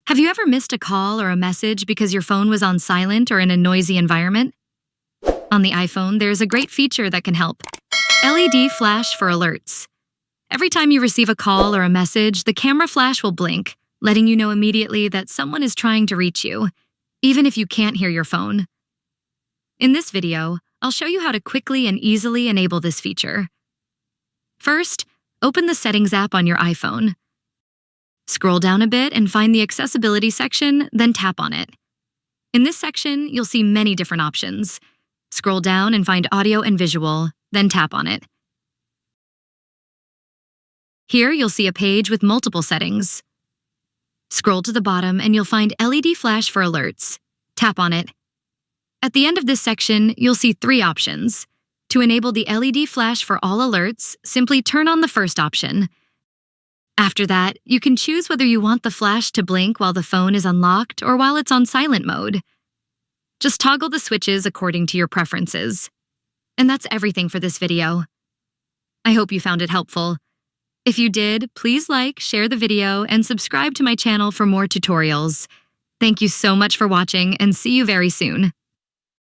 Have you ever missed a call or a message because your phone was on silent or in a noisy environment? On the iPhone, there's a great feature that can help. LED flash for alerts. Every time you receive a call or a message, the camera flash will blink, letting you know immediately that someone is trying to reach you, even if you can't hear your phone. In this video, I'll show you how to quickly and easily enable this feature. First, open the Settings app on your iPhone. Scroll down a bit and find the Accessibility section, then tap on it. In this section, you'll see many different options. Scroll down and find Audio and Visual, then tap on it. Here, you'll see a page with multiple settings. Scroll to the bottom and you'll find LED flash for alerts. Tap on it. At the end of this section, you'll see 3 options. To enable the LED flash for all alerts, simply turn on the first option. After that, you can choose whether you want the flash to blink while the phone is unlocked or while it's on silent mode. Just toggle the switches according to your preferences. And that's everything for this video. I hope you found it helpful. If you did, please like, share the video, and subscribe to my channel for more tutorials. Thank you so much for watching, and see you very soon.